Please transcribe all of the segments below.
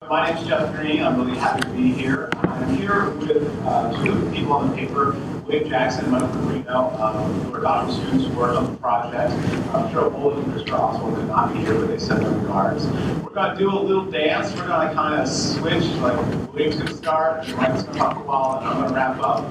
My name is Jeff Green. I'm really happy to be here. I'm here with two of the people on the paper, William Jackson and Michael Carino, who are doctoral students who worked on the project. Joe Bolden and Chris Oswald could not be here, but they sent their regards. We're going to do a little dance. We're going to kind of switch, like William's going to start, Mike's going to talk for a while, and I'm going to wrap up.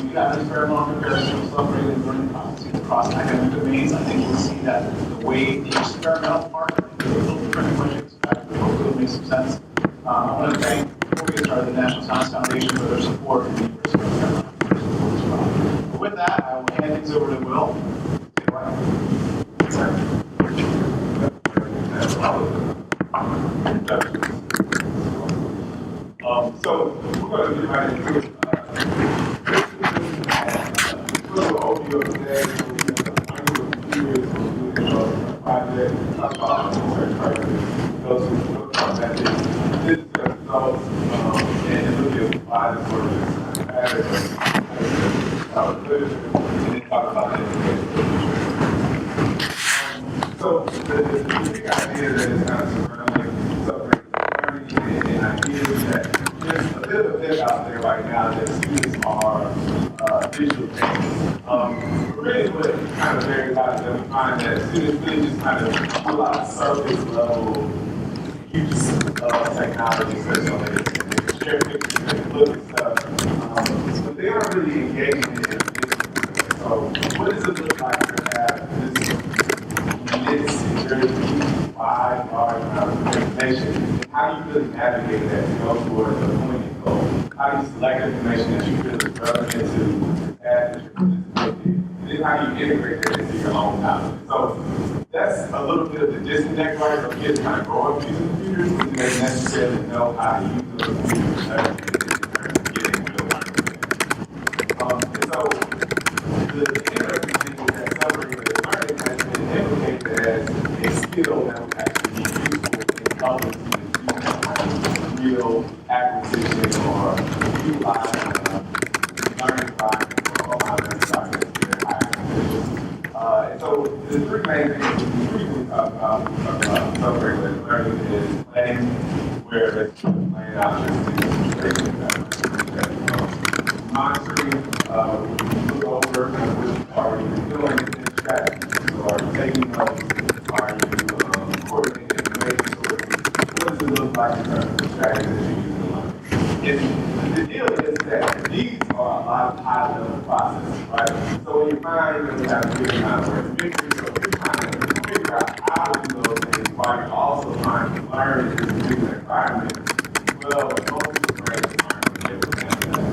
We got an experimental comparison celebrating learning processes across academic domains. I think you'll see that the way the experimental part is a little different than what you expect. Hopefully it'll make some sense. I want to thank the National Science Foundation for their support and the University of North Carolina as well. But with that, I will hand things over to Will. So we're going to get right into it. A little overview of today. Project, talk about research project, those who methods. This is the results, and look at why the sort of matters, and then talk about it. So the big idea that is kind of surrounding learning and ideas that there's a little bit out there right now that students are visual thinkers. Really what kind of varies out is that we find that students really just kind of do a lot of surface level use of technology, so they share pictures, they look at stuff, but they aren't really engaging in it. So what does it look like to have this very wide, large amount of information? And how do you really navigate that to go towards the point you go? How do you select information that you feel is relevant to that you're participating? And then how do you integrate that into your own knowledge? So that's a little bit of the disconnect, right? So kids kind of grow up using computers, but they necessarily know how to use those computers in terms of getting real learning. And so the interesting thing is that accelerated learning has been implicated as a skill that would actually be useful in helping students do real acquisition or utilize learning environment or online learning environment. And so the three main things we briefly talk about self-regulated learning is planning, where it's planning out monitoring, look over what are you doing in strategies. So are you taking notes? Are you coordinating information sources? What does it look like in terms of strategies that you use to learn? And the deal is that these are a lot of high-level processes, right? So when you find that we have a big amount of information, so you're trying to figure out how to do those things while you're also trying to learn in this particular environment, well, most people are learning able to handle that.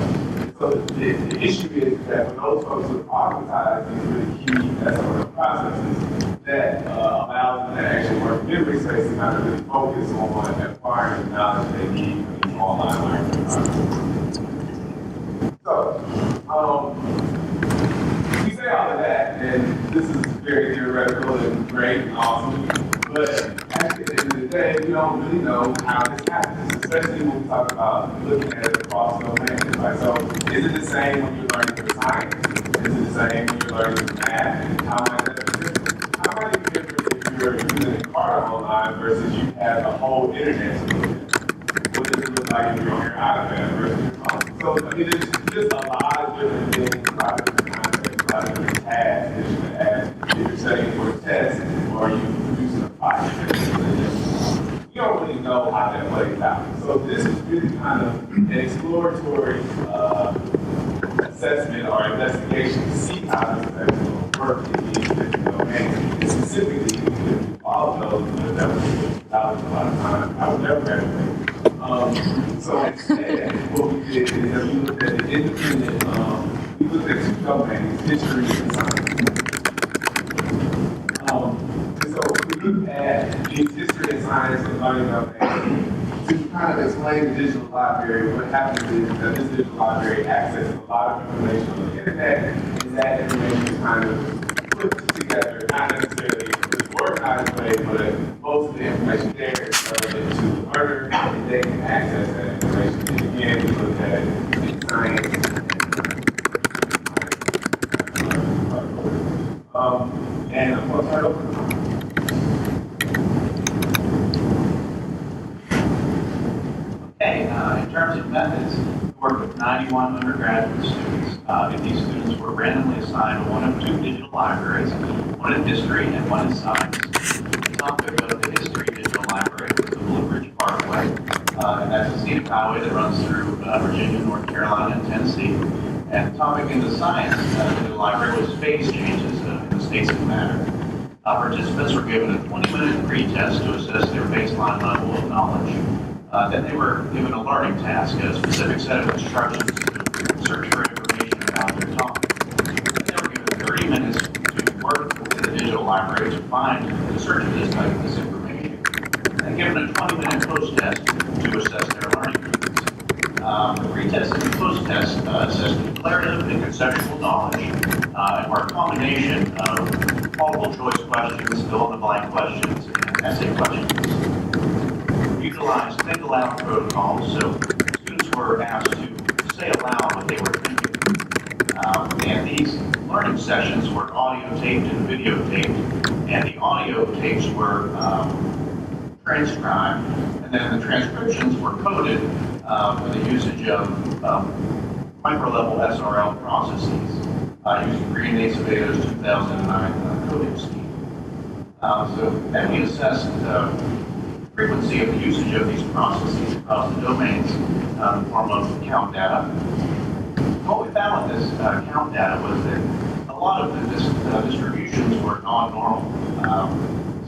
So the issue is that when those folks who automatize these really key SRL processes, that allows them to actually work in memory space and kind of really focus on acquiring the knowledge they need for these online learning environments. So, we say all of that, and this is very theoretical and great and awesome, but actually at the end of the day, we don't really know how this happens, especially when we talk about looking at it across domains, right? So, is it the same when you're learning for science? Is it the same when you're learning for math? How might that be different? How might it be different if you're using a card online versus you have a whole internet to look at? What does it look like if you're on your iPad versus your phone? So, I mean, there's just a lot of different things, a lot of different contexts, a lot of different tasks that you can ask if you're studying for a test or you producing a project. You don't really know how that plays out. So this is really kind of an exploratory assessment or investigation to see how this is actually going to work in these different domains. And specifically, if all of those that was out a lot of time, I would never graduate. So instead, what we did is that we looked at the independent, we looked at two domains, history and science. And so we looked at these history and science and learning domains to kind of explain the digital library. What happens is that this digital library accesses a lot of information on the internet, and that information is kind of put together, not necessarily in an organized way, but most of the information there is relevant to the learner, and they can access that information. And again, we look at it in science and I'm going to turn over. Okay, in terms of methods, we worked with 91 undergraduate students. And these students were randomly assigned one of two digital libraries, one in history and one in science. The topic of the history digital library was the Blue Ridge Parkway, and that's a scenic highway that runs through Virginia, North Carolina, and Tennessee. And the topic in the science digital library was phase changes in the states of matter. Participants were given a 20-minute pre-test to assess their baseline level of knowledge. Then they were given a learning task, a specific set of instructions to search for information about their topic. Then they were given 30 minutes to work within the digital library to search for this information. And given a 20-minute post-test to assess their learning needs. The pre-test and the post-test assessed declarative and conceptual knowledge, and were a combination of multiple choice questions, fill-in-the-blank questions, and essay questions. Utilized think aloud protocols, so students were asked to say aloud what they were thinking. And these learning sessions were audio taped and video taped, and the audio tapes were transcribed, and then the transcriptions were coded for the usage of micro-level SRL processes using Green Acevedo's 2009 coding scheme. So then we assessed frequency of the usage of these processes across the domains in the form of count data. What we found with this count data was that a lot of the distributions were non-normal.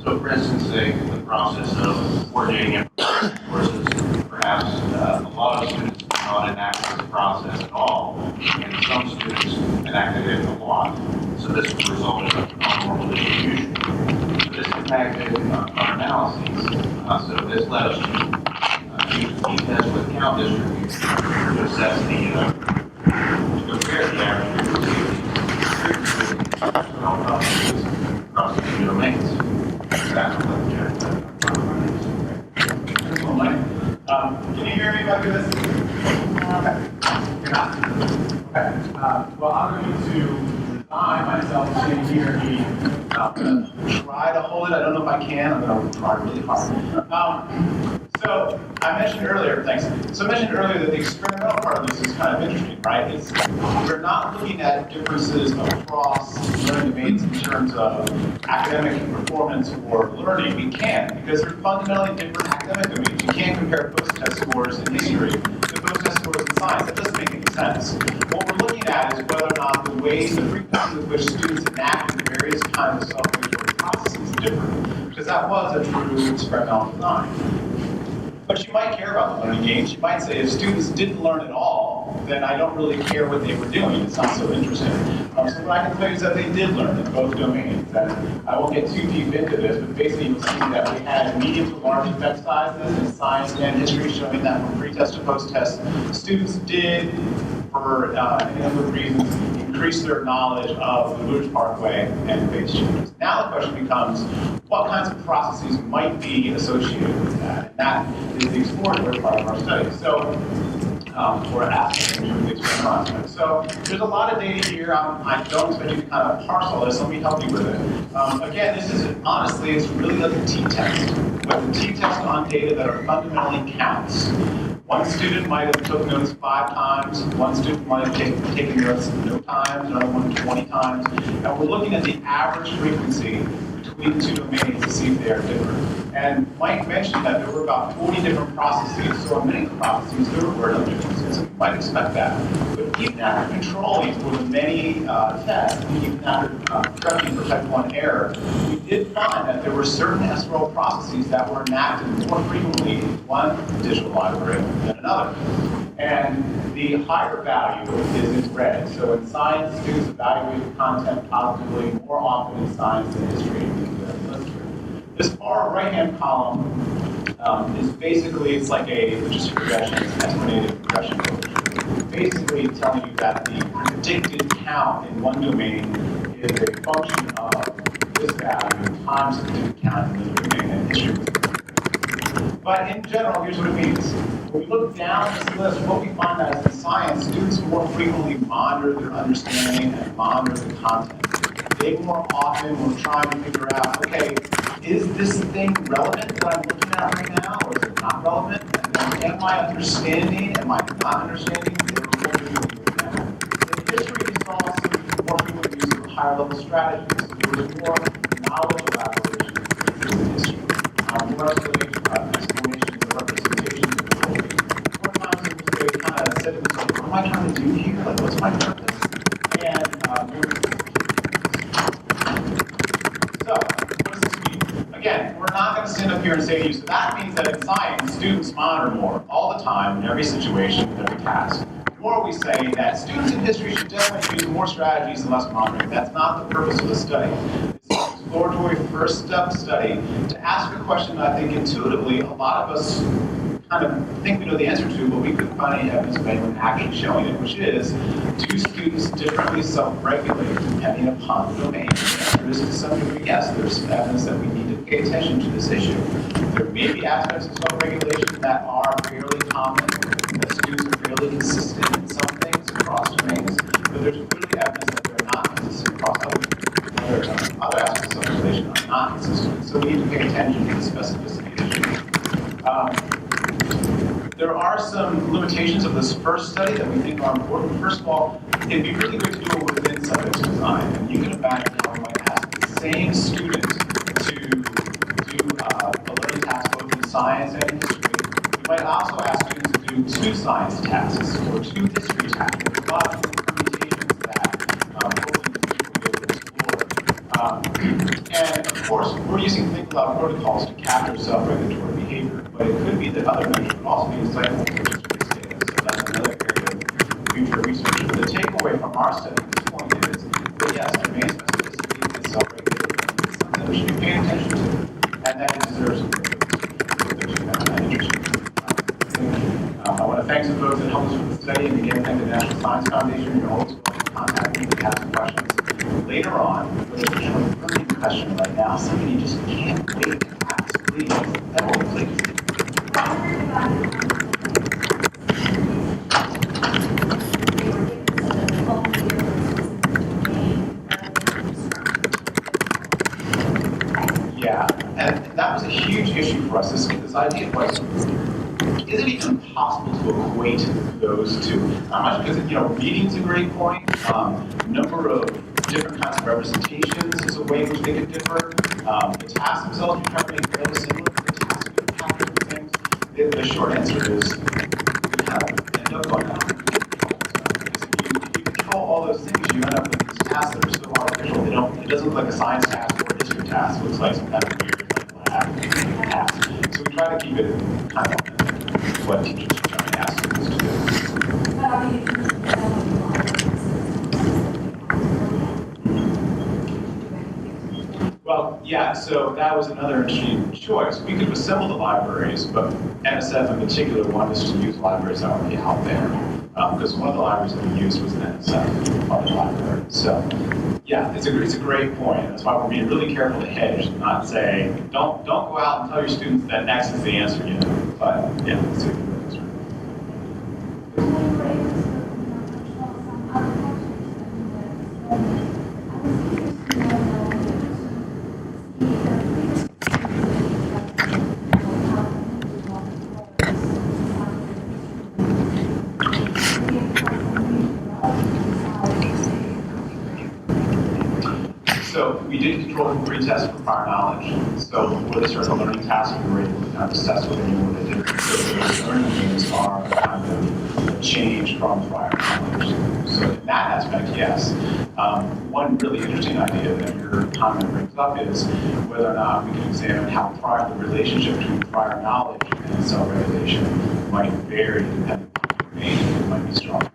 So for instance, the process of coordinating information sources, perhaps a lot of students did not enact this process at all, and some students enacted it a lot. So this resulted in a non-normal distribution. So this impacted our analyses. So this led us to use t-test with count distribution to assess to compare the average frequency across the two domains. That's what can you hear me if I do this? Okay. You're not. Okay. Well, I'm going to resign myself sitting here. Try to hold it. I don't know if I can. I'm going to try really hard. So I mentioned earlier, thanks. So I mentioned earlier that the experimental part of this is kind of interesting, right? We're not looking at differences across learning domains in terms of academic performance or learning. We can, because they're fundamentally different academic domains. You can't compare post-test scores in history to post-test scores in science. That doesn't make any sense. What we're looking at is whether or not the ways, the frequency with which students enact the various kinds of self-regulatory processes is different, because that was a true experimental design. But you might care about the learning gains. You might say if students didn't learn at all, then I don't really care what they were doing. It's not so interesting. So what I can tell you is that they did learn in both domains. And I won't get too deep into this, but basically you'll see that we had medium to large effect sizes in science and history, showing that from pre-test to post-test, students did, for any number of reasons, increase their knowledge of the Blue Ridge Parkway and phase changes. Now the question becomes, what kinds of processes might be associated with that? And that is the exploratory part of our study. So we're asking in terms of the experimental aspect. So there's a lot of data here. I don't expect you to kind of parse all this. Let me help you with it. Again, this is, honestly, it's really like a t-test. But the t-test on data that are fundamentally counts. One student might have took notes 5 times, one student might have taken notes no times, another one 20 times. And we're looking at the average frequency between the two domains to see if they are different. And Mike mentioned that there were about 40 different processes, so in many processes there were no differences, and you might expect that. But even after controlling for the many tests, even after correcting for type 1 error, we did find that there were certain SRL processes that were enacted more frequently in one digital library than another. And the higher value is in red. So in science, students evaluate the content positively more often in science than history. This far right-hand column is basically, it's like a logistic regression, it's an estimated regression coefficient. Basically telling you that the predicted count in one domain is a function of this value times the predicted count in the domain and history. But in general, here's what it means. When we look down this list, what we find out is in science, students more frequently monitor their understanding and monitor the content. They more often were trying to figure out, okay, is this thing relevant that I'm looking at right now, or is it not relevant? And then am I understanding? Am I not understanding? Or what are we doing with that? In history, we saw some more frequent use of higher level strategies. There was more knowledge elaboration in history. More explanations of representations of the world. More times it was they kind of said to themselves, what am I trying to do here? Like, what's my purpose? And so, what does this mean? Again, we're not going to stand up here and say to you, so that means that in science, students monitor more all the time, in every situation, in every task. Nor are we saying that students in history should definitely use more strategies and less monitoring. That's not the purpose of the study. It's an exploratory first step study to ask a question that I think intuitively a lot of us kind of think we know the answer to, but we couldn't find any evidence of anyone actually showing it, which is, do students differently self-regulate depending upon the domain? The answer is to some degree, yes. There's some evidence that we need to pay attention to this issue. There may be aspects of self-regulation that are fairly common, that students are fairly consistent in some things across domains, but there's clearly evidence that they're not consistent across other aspects of self-regulation are not consistent. So we need to pay attention to the specificity issue. There are some limitations of this first study that we think are important. First of all, it'd be really good to do it within subject design. And you can imagine how we might ask the same student to do a learning task both in science and in history. We might also ask students to do 2 science tasks or 2 history tasks. There's a lot of permutations that hopefully we'll be able to explore. And of course, we're using Think Aloud protocols to capture self-regulatory behavior. But it could be that other measures would also be insightful for this data. So that's another area of future research. But the takeaway from our study at this point is that yes, domain specificity is self-regulated, and it's something that we should be paying attention to, and that it deserves some further interest. I want to thank some folks that helped us with the study, and again, thank the National Science Foundation. You're always welcome to contact me if you have some questions later on. But if you have a burning question right now, somebody you just can't wait to ask, please. Please. Yeah, and that was a huge issue for us. This idea was, is it even possible to equate those two? Not much because, reading's a great point. Number of different kinds of representations is a way in which they could differ. The tasks themselves we try to make fairly similar to the tasks we capture the things. The short answer is we kind of end up going down. Because if you control all those things, you end up with these tasks that are so artificial. It doesn't look like a science task or a history task. It looks like some kind of weird task. So we try to keep it kind of what teachers are trying to ask students to do. Well, yeah, so that was another interesting choice. We could have assembled the libraries, but NSF in particular wanted us to use libraries that are already out there. Because one of the libraries that we used was an NSF public library. So, yeah, it's a great point. That's why we're being really careful to hedge and not say, don't go out and tell your students that X is the answer, But, yeah, it's a good answer. So we did control the pretest for prior knowledge. So for the certain learning tasks, we were able to kind of assess whether you know what they did. So those learning things are kind of a change from prior knowledge. So in that aspect, yes. One really interesting idea that your comment brings up is whether or not we can examine how the relationship between prior knowledge and self-regulation might vary depending on the domain. It might be stronger.